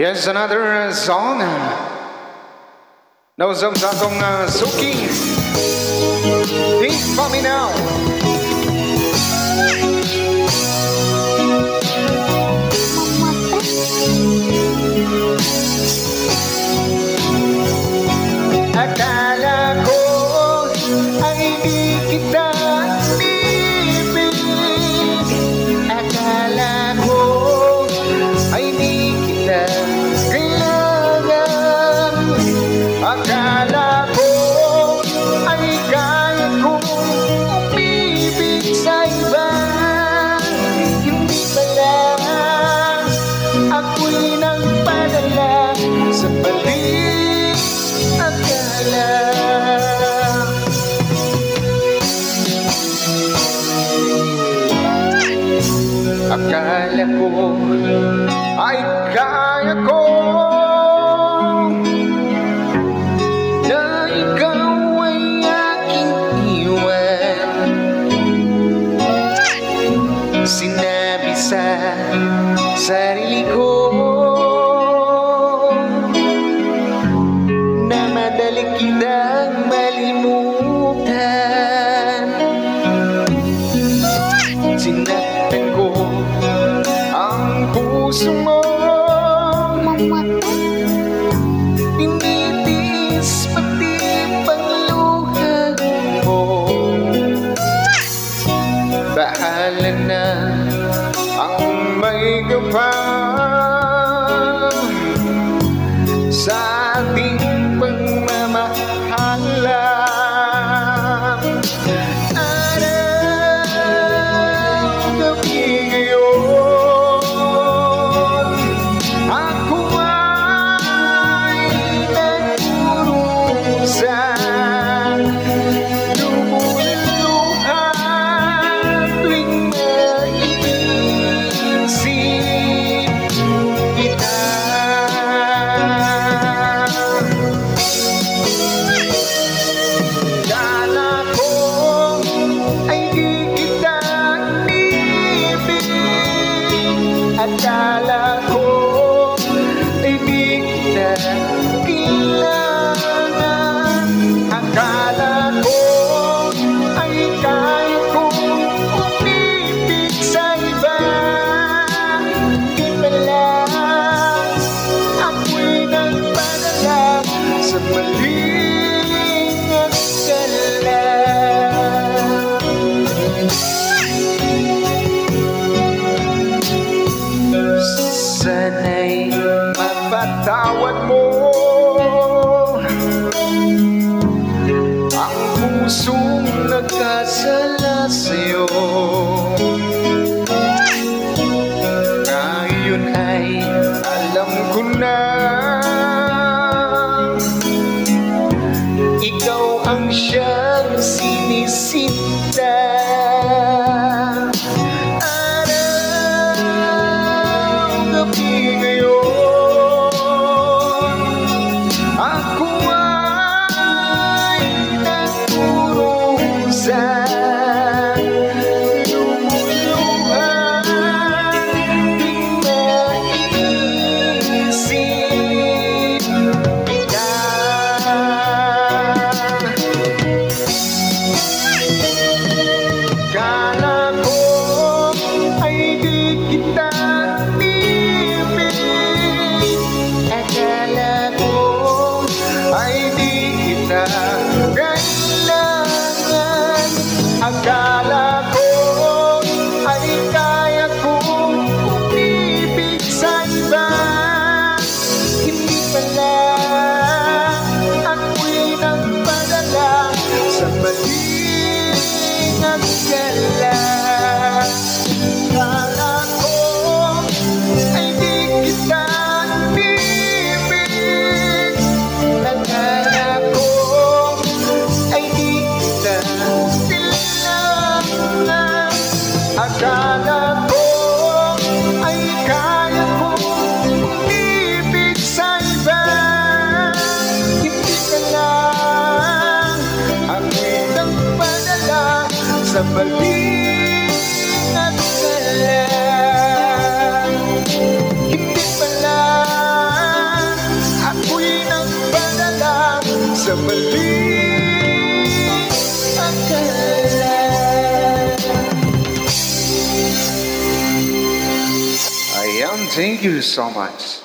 Yes, another song. Nausap sa atong Suki. Think for me now. Akala ko ay di kita ibig. Akala ko ay di kita kailangan. Akala ko ay kaya kong umibig sa iba. Hindi pala ako'y nagpadala sa balik akala. Akala ko ay kaya ko na ikaw ay aking iwan. Sinabi sa sarili ko na madali kitang malimutan. Sinaktan ko ang puso mo, tinitis pati pangluha mo. Bahala na ang may gabang sa ating pagmamahalan. Araw gabi ngayon, ako ay nagkurusa, lumuluha tuwing maiisip kita. Akala ko ay di kita ibig. Akala ko ay di kita kailangan. Akala ko ay kaya kong umibig sa iba. Di pala ako'y nagpadala sa maling akala. Sana'y mapatawad mo ang pusong nagkasala sa'yo. Ngayon ay alam ko na ikaw ang siyang sinisinta. Araw gabi ngayon, ako ay nagkurusa, lumuluha tuwing maiisip kita. Akala ko ay di kita ibig. Akala ko ay di kita kailangan. Akala ko ay kaya kong umibig sa iba. Hindi pala ako'y nagpadala sa maling akala. Akala ko ay di kita ibig. Akala ko ay di kita kailangan. Akala ko ay kaya kong umibig sa iba. Hindi pala ako'y nagpadala sa maling akala. Hindi pala sa maling akala. Ayan, thank you so much.